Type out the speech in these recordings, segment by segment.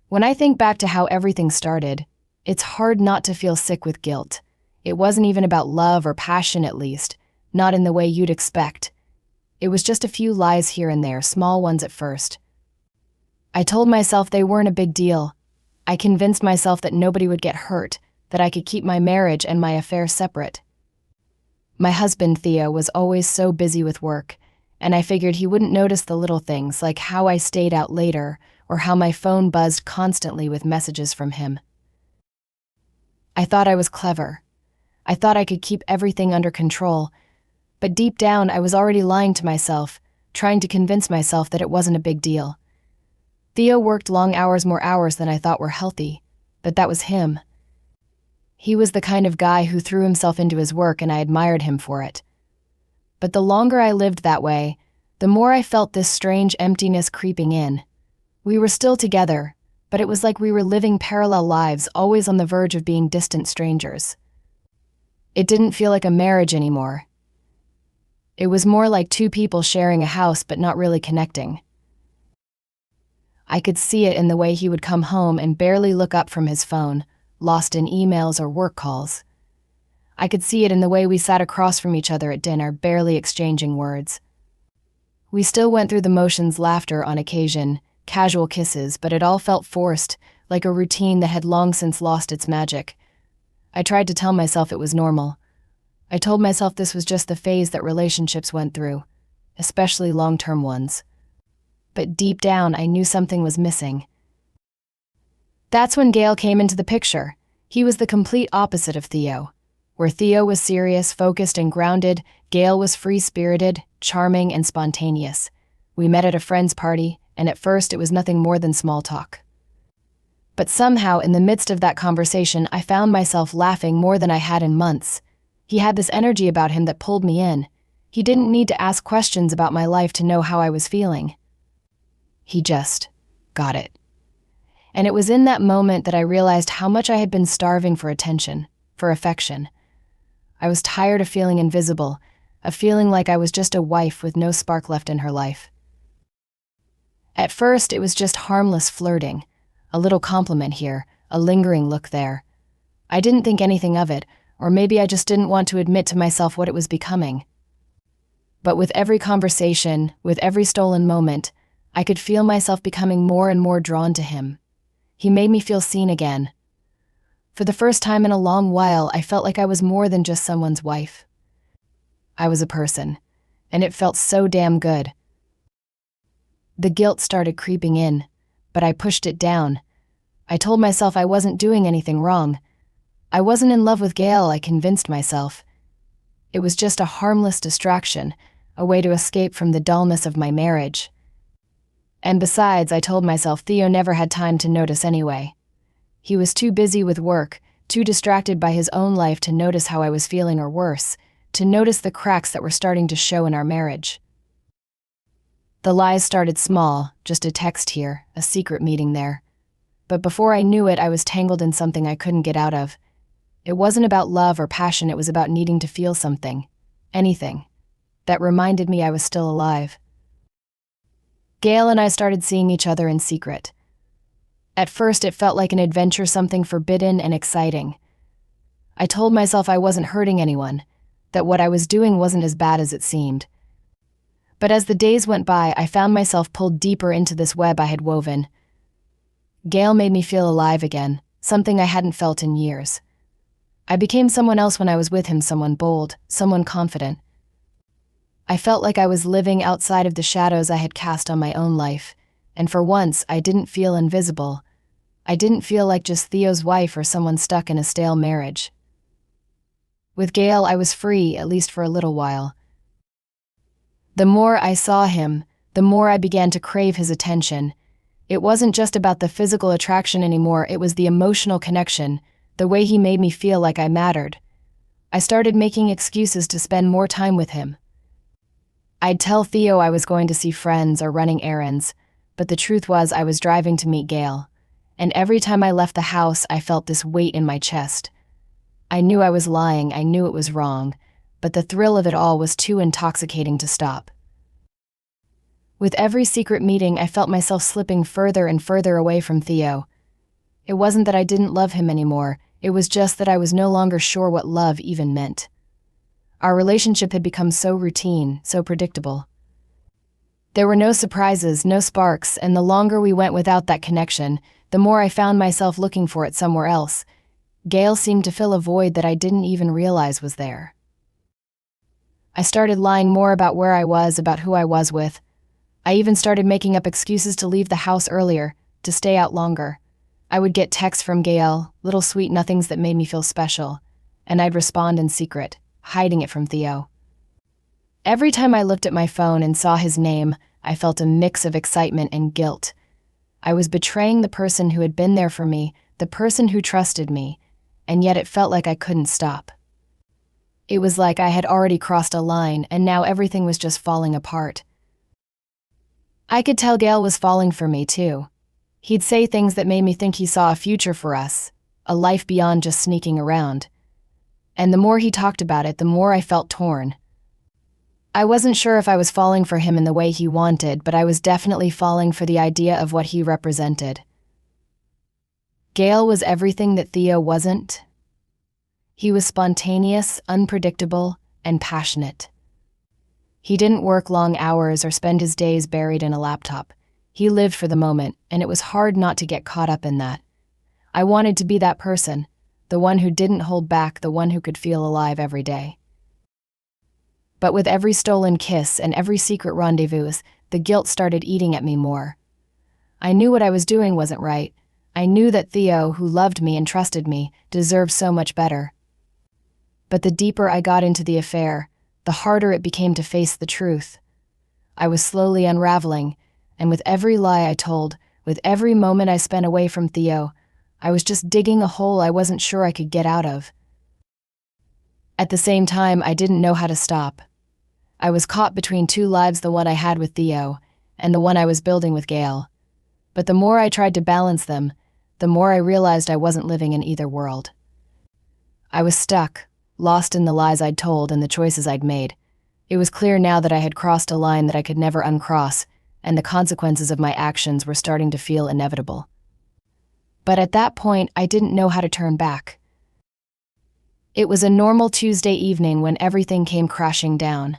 When I think back to how everything started, it's hard not to feel sick with guilt. It wasn't even about love or passion, at least, not in the way you'd expect. It was just a few lies here and there, small ones at first. I told myself they weren't a big deal. I convinced myself that nobody would get hurt, that I could keep my marriage and my affair separate. My husband, Theo, was always so busy with work, and I figured he wouldn't notice the little things, like how I stayed out later or how my phone buzzed constantly with messages from him. I thought I was clever. I thought I could keep everything under control, but deep down I was already lying to myself, trying to convince myself that it wasn't a big deal. Theo worked long hours, more hours than I thought were healthy, but that was him. He was the kind of guy who threw himself into his work, and I admired him for it. But the longer I lived that way, the more I felt this strange emptiness creeping in. We were still together, but it was like we were living parallel lives, always on the verge of being distant strangers. It didn't feel like a marriage anymore. It was more like two people sharing a house but not really connecting. I could see it in the way he would come home and barely look up from his phone, lost in emails or work calls. I could see it in the way we sat across from each other at dinner, barely exchanging words. We still went through the motions, laughter on occasion, casual kisses, but it all felt forced, like a routine that had long since lost its magic. I tried to tell myself it was normal. I told myself this was just the phase that relationships went through, especially long-term ones. But deep down, I knew something was missing. That's when Gail came into the picture. He was the complete opposite of Theo. Where Theo was serious, focused, and grounded, Gail was free-spirited, charming, and spontaneous. We met at a friend's party, and at first it was nothing more than small talk. But somehow, in the midst of that conversation, I found myself laughing more than I had in months. He had this energy about him that pulled me in. He didn't need to ask questions about my life to know how I was feeling. He just got it. And it was in that moment that I realized how much I had been starving for attention, for affection. I was tired of feeling invisible, of feeling like I was just a wife with no spark left in her life. At first, it was just harmless flirting, a little compliment here, a lingering look there. I didn't think anything of it, or maybe I just didn't want to admit to myself what it was becoming. But with every conversation, with every stolen moment, I could feel myself becoming more and more drawn to him. He made me feel seen again. For the first time in a long while, I felt like I was more than just someone's wife. I was a person, and it felt so damn good. The guilt started creeping in, but I pushed it down. I told myself I wasn't doing anything wrong. I wasn't in love with Gail, I convinced myself. It was just a harmless distraction, a way to escape from the dullness of my marriage. And besides, I told myself Theo never had time to notice anyway. He was too busy with work, too distracted by his own life to notice how I was feeling, or worse, to notice the cracks that were starting to show in our marriage. The lies started small, just a text here, a secret meeting there. But before I knew it, I was tangled in something I couldn't get out of. It wasn't about love or passion, it was about needing to feel something, anything, that reminded me I was still alive. Gail and I started seeing each other in secret. At first, it felt like an adventure, something forbidden and exciting. I told myself I wasn't hurting anyone, that what I was doing wasn't as bad as it seemed. But as the days went by, I found myself pulled deeper into this web I had woven. Gail made me feel alive again, something I hadn't felt in years. I became someone else when I was with him, someone bold, someone confident. I felt like I was living outside of the shadows I had cast on my own life, and for once, I didn't feel invisible. I didn't feel like just Theo's wife or someone stuck in a stale marriage. With Gail, I was free, at least for a little while. The more I saw him, the more I began to crave his attention. It wasn't just about the physical attraction anymore, it was the emotional connection, the way he made me feel like I mattered. I started making excuses to spend more time with him. I'd tell Theo I was going to see friends or running errands, but the truth was I was driving to meet Gail, and every time I left the house, I felt this weight in my chest. I knew I was lying, I knew it was wrong, but the thrill of it all was too intoxicating to stop. With every secret meeting, I felt myself slipping further and further away from Theo, It wasn't that I didn't love him anymore, it was just that I was no longer sure what love even meant. Our relationship had become so routine, so predictable. There were no surprises, no sparks, and the longer we went without that connection, the more I found myself looking for it somewhere else. Gale seemed to fill a void that I didn't even realize was there. I started lying more about where I was, about who I was with. I even started making up excuses to leave the house earlier, to stay out longer. I would get texts from Gale, little sweet nothings that made me feel special, and I'd respond in secret, hiding it from Theo. Every time I looked at my phone and saw his name, I felt a mix of excitement and guilt. I was betraying the person who had been there for me, the person who trusted me, and yet it felt like I couldn't stop. It was like I had already crossed a line, and now everything was just falling apart. I could tell Gale was falling for me, too. He'd say things that made me think he saw a future for us, a life beyond just sneaking around. And the more he talked about it, the more I felt torn. I wasn't sure if I was falling for him in the way he wanted, but I was definitely falling for the idea of what he represented. Gale was everything that Theo wasn't. He was spontaneous, unpredictable, and passionate. He didn't work long hours or spend his days buried in a laptop. He lived for the moment, and it was hard not to get caught up in that. I wanted to be that person, the one who didn't hold back, the one who could feel alive every day. But with every stolen kiss and every secret rendezvous, the guilt started eating at me more. I knew what I was doing wasn't right. I knew that Theo, who loved me and trusted me, deserved so much better. But the deeper I got into the affair, the harder it became to face the truth. I was slowly unraveling, and with every lie I told, with every moment I spent away from Theo, I was just digging a hole I wasn't sure I could get out of. At the same time, I didn't know how to stop. I was caught between two lives, the one I had with Theo and the one I was building with Gale. But the more I tried to balance them, the more I realized I wasn't living in either world. I was stuck, lost in the lies I'd told and the choices I'd made. It was clear now that I had crossed a line that I could never uncross, and the consequences of my actions were starting to feel inevitable. But at that point, I didn't know how to turn back. It was a normal Tuesday evening when everything came crashing down.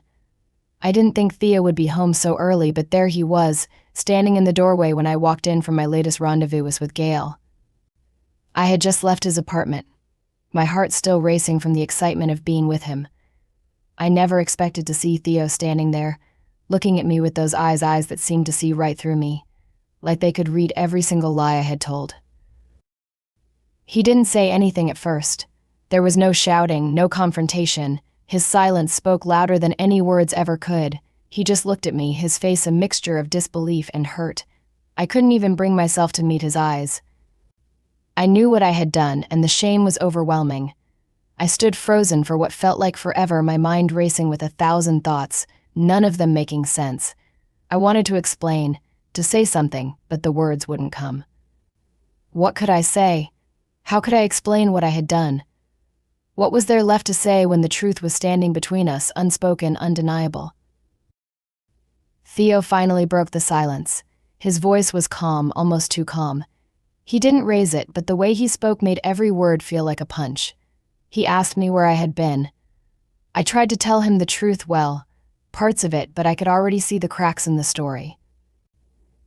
I didn't think Theo would be home so early, but there he was, standing in the doorway when I walked in from my latest rendezvous with Gale. I had just left his apartment, my heart still racing from the excitement of being with him. I never expected to see Theo standing there, looking at me with those eyes that seemed to see right through me, like they could read every single lie I had told. He didn't say anything at first. There was no shouting, no confrontation. His silence spoke louder than any words ever could. He just looked at me, his face a mixture of disbelief and hurt. I couldn't even bring myself to meet his eyes. I knew what I had done, and the shame was overwhelming. I stood frozen for what felt like forever, my mind racing with 1,000 thoughts, none of them making sense. I wanted to explain, to say something, but the words wouldn't come. What could I say? How could I explain what I had done? What was there left to say when the truth was standing between us, unspoken, undeniable? Theo finally broke the silence. His voice was calm, almost too calm. He didn't raise it, but the way he spoke made every word feel like a punch. He asked me where I had been. I tried to tell him the truth, well, parts of it, but I could already see the cracks in the story.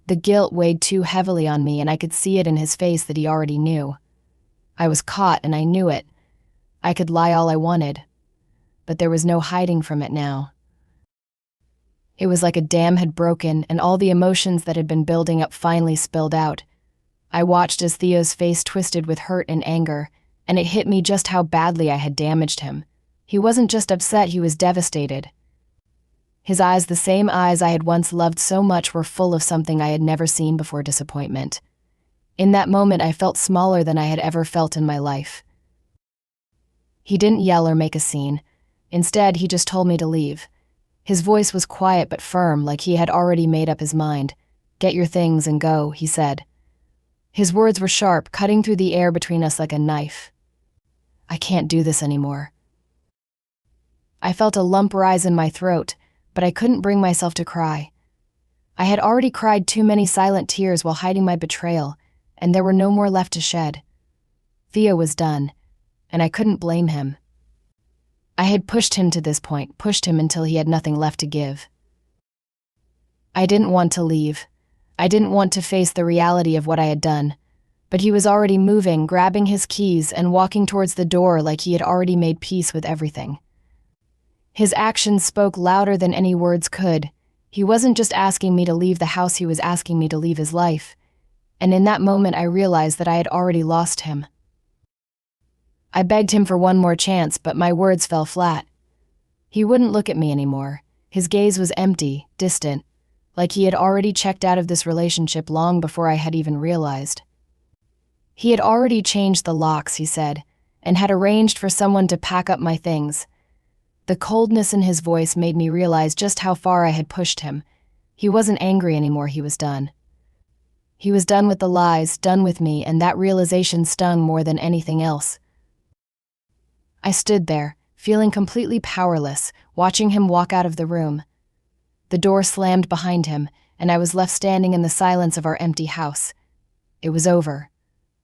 The guilt weighed too heavily on me, and I could see it in his face that he already knew. I was caught, and I knew it. I could lie all I wanted, but there was no hiding from it now. It was like a dam had broken, and all the emotions that had been building up finally spilled out. I watched as Theo's face twisted with hurt and anger, and it hit me just how badly I had damaged him. He wasn't just upset, he was devastated. His eyes, the same eyes I had once loved so much, were full of something I had never seen before: disappointment. In that moment, I felt smaller than I had ever felt in my life. He didn't yell or make a scene. Instead, he just told me to leave. His voice was quiet but firm, like he had already made up his mind. "Get your things and go," he said. His words were sharp, cutting through the air between us like a knife. I can't do this anymore. I felt a lump rise in my throat, but I couldn't bring myself to cry. I had already cried too many silent tears while hiding my betrayal, and there were no more left to shed. Theo was done, and I couldn't blame him. I had pushed him to this point, pushed him until he had nothing left to give. I didn't want to leave. I didn't want to face the reality of what I had done. But he was already moving, grabbing his keys and walking towards the door like he had already made peace with everything. His actions spoke louder than any words could. He wasn't just asking me to leave the house, he was asking me to leave his life. And in that moment I realized that I had already lost him. I begged him for one more chance, but my words fell flat. He wouldn't look at me anymore. His gaze was empty, distant, like he had already checked out of this relationship long before I had even realized. He had already changed the locks, he said, and had arranged for someone to pack up my things. The coldness in his voice made me realize just how far I had pushed him. He wasn't angry anymore, he was done. He was done with the lies, done with me, and that realization stung more than anything else. I stood there, feeling completely powerless, watching him walk out of the room. The door slammed behind him, and I was left standing in the silence of our empty house. It was over.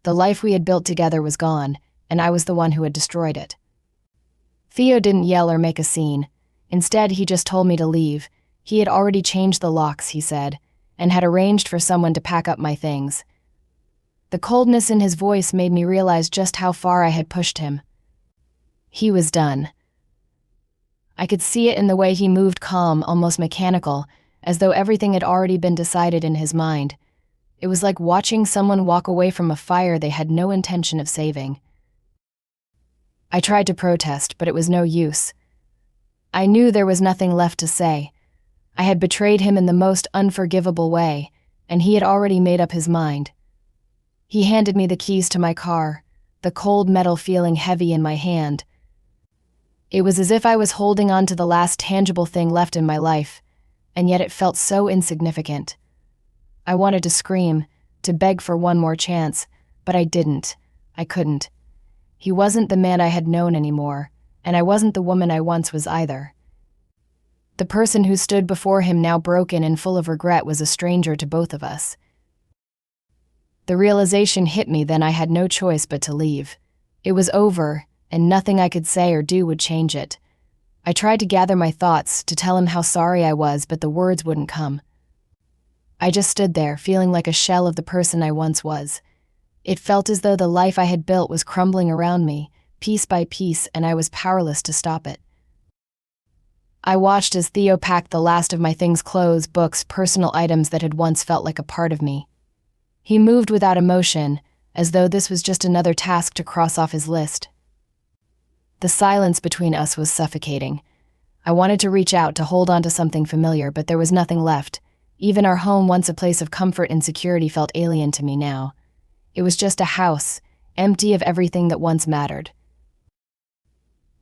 The life we had built together was gone, and I was the one who had destroyed it. Theo didn't yell or make a scene. Instead, he just told me to leave. He had already changed the locks, he said, and had arranged for someone to pack up my things. The coldness in his voice made me realize just how far I had pushed him. He was done. I could see it in the way he moved, calm, almost mechanical, as though everything had already been decided in his mind. It was like watching someone walk away from a fire they had no intention of saving. I tried to protest, but it was no use. I knew there was nothing left to say. I had betrayed him in the most unforgivable way, and he had already made up his mind. He handed me the keys to my car, the cold metal feeling heavy in my hand. It was as if I was holding on to the last tangible thing left in my life, and yet it felt so insignificant. I wanted to scream, to beg for one more chance, but I didn't. I couldn't. He wasn't the man I had known anymore, and I wasn't the woman I once was either. The person who stood before him, now broken and full of regret, was a stranger to both of us. The realization hit me then I had no choice but to leave. It was over, and nothing I could say or do would change it. I tried to gather my thoughts, to tell him how sorry I was, but the words wouldn't come. I just stood there, feeling like a shell of the person I once was. It felt as though the life I had built was crumbling around me, piece by piece, and I was powerless to stop it. I watched as Theo packed the last of my things, clothes, books, personal items that had once felt like a part of me. He moved without emotion, as though this was just another task to cross off his list. The silence between us was suffocating. I wanted to reach out to hold on to something familiar, but there was nothing left. Even our home, once a place of comfort and security, felt alien to me now. It was just a house, empty of everything that once mattered.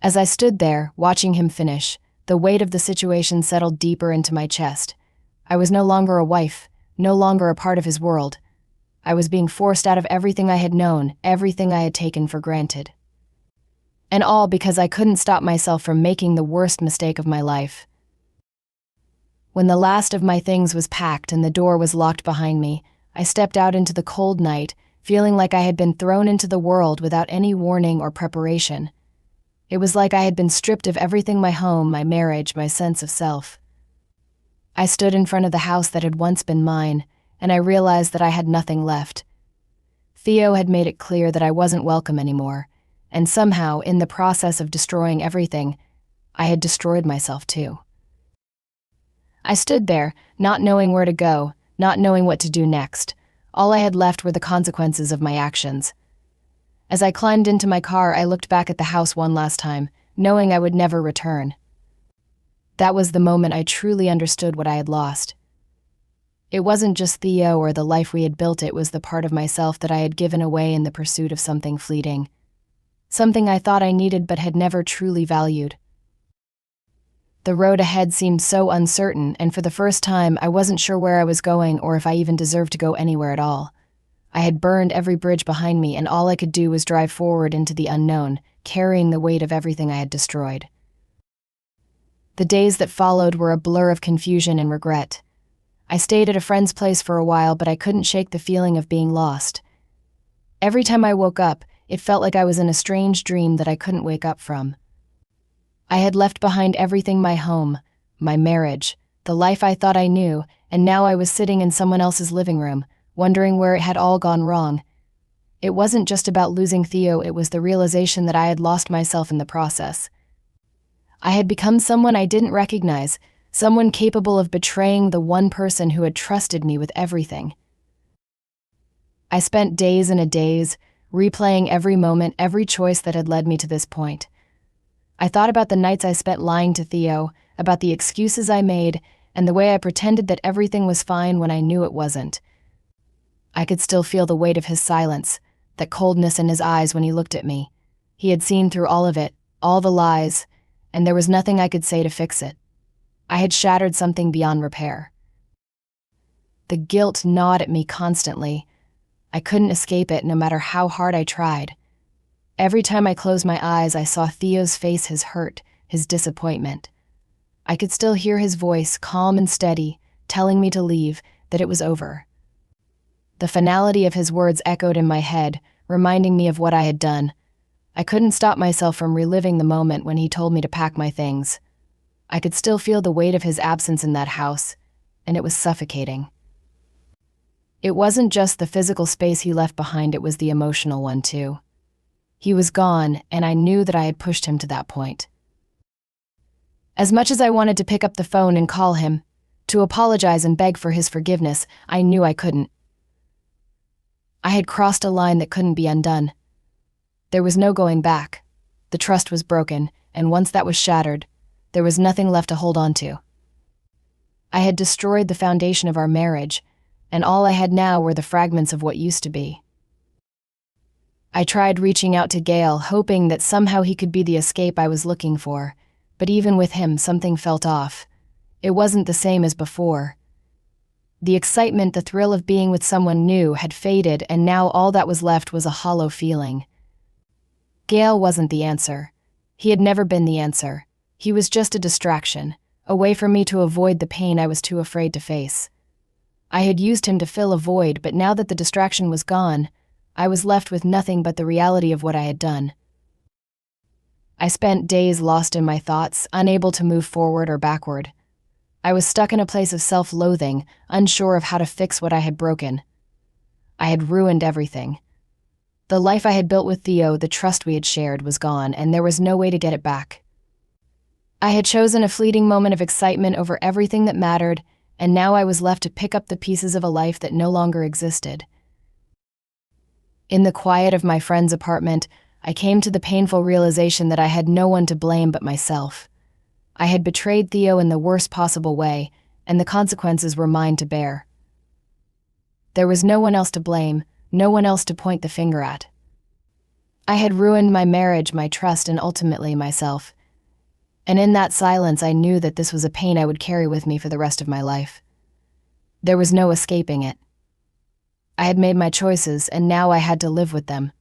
As I stood there, watching him finish, the weight of the situation settled deeper into my chest. I was no longer a wife, no longer a part of his world. I was being forced out of everything I had known, everything I had taken for granted. And all because I couldn't stop myself from making the worst mistake of my life. When the last of my things was packed and the door was locked behind me, I stepped out into the cold night, feeling like I had been thrown into the world without any warning or preparation. It was like I had been stripped of everything: my home, my marriage, my sense of self. I stood in front of the house that had once been mine, and I realized that I had nothing left. Theo had made it clear that I wasn't welcome anymore, and somehow, in the process of destroying everything, I had destroyed myself too. I stood there, not knowing where to go, not knowing what to do next. All I had left were the consequences of my actions. As I climbed into my car, I looked back at the house one last time, knowing I would never return. That was the moment I truly understood what I had lost. It wasn't just Theo or the life we had built, it was the part of myself that I had given away in the pursuit of something fleeting. Something I thought I needed but had never truly valued. The road ahead seemed so uncertain, and for the first time, I wasn't sure where I was going or if I even deserved to go anywhere at all. I had burned every bridge behind me, and all I could do was drive forward into the unknown, carrying the weight of everything I had destroyed. The days that followed were a blur of confusion and regret. I stayed at a friend's place for a while, but I couldn't shake the feeling of being lost. Every time I woke up, it felt like I was in a strange dream that I couldn't wake up from. I had left behind everything: my home, my marriage, the life I thought I knew, and now I was sitting in someone else's living room, wondering where it had all gone wrong. It wasn't just about losing Theo, it was the realization that I had lost myself in the process. I had become someone I didn't recognize, someone capable of betraying the one person who had trusted me with everything. I spent days and a days, replaying every moment, every choice that had led me to this point. I thought about the nights I spent lying to Theo, about the excuses I made, and the way I pretended that everything was fine when I knew it wasn't. I could still feel the weight of his silence, that coldness in his eyes when he looked at me. He had seen through all of it, all the lies, and there was nothing I could say to fix it. I had shattered something beyond repair. The guilt gnawed at me constantly. I couldn't escape it no matter how hard I tried. Every time I closed my eyes, I saw Theo's face, his hurt, his disappointment. I could still hear his voice, calm and steady, telling me to leave, that it was over. The finality of his words echoed in my head, reminding me of what I had done. I couldn't stop myself from reliving the moment when he told me to pack my things. I could still feel the weight of his absence in that house, and it was suffocating. It wasn't just the physical space he left behind, it was the emotional one too. He was gone, and I knew that I had pushed him to that point. As much as I wanted to pick up the phone and call him, to apologize and beg for his forgiveness, I knew I couldn't. I had crossed a line that couldn't be undone. There was no going back. The trust was broken, and once that was shattered, there was nothing left to hold on to. I had destroyed the foundation of our marriage, and all I had now were the fragments of what used to be. I tried reaching out to Gale, hoping that somehow he could be the escape I was looking for, but even with him, something felt off. It wasn't the same as before. The excitement, the thrill of being with someone new had faded, and now all that was left was a hollow feeling. Gale wasn't the answer. He had never been the answer. He was just a distraction, a way for me to avoid the pain I was too afraid to face. I had used him to fill a void, but now that the distraction was gone, I was left with nothing but the reality of what I had done. I spent days lost in my thoughts, unable to move forward or backward. I was stuck in a place of self-loathing, unsure of how to fix what I had broken. I had ruined everything. The life I had built with Theo, the trust we had shared, was gone, and there was no way to get it back. I had chosen a fleeting moment of excitement over everything that mattered, and now I was left to pick up the pieces of a life that no longer existed. In the quiet of my friend's apartment, I came to the painful realization that I had no one to blame but myself. I had betrayed Theo in the worst possible way, and the consequences were mine to bear. There was no one else to blame, no one else to point the finger at. I had ruined my marriage, my trust, and ultimately myself. And in that silence, I knew that this was a pain I would carry with me for the rest of my life. There was no escaping it. I had made my choices, and now I had to live with them.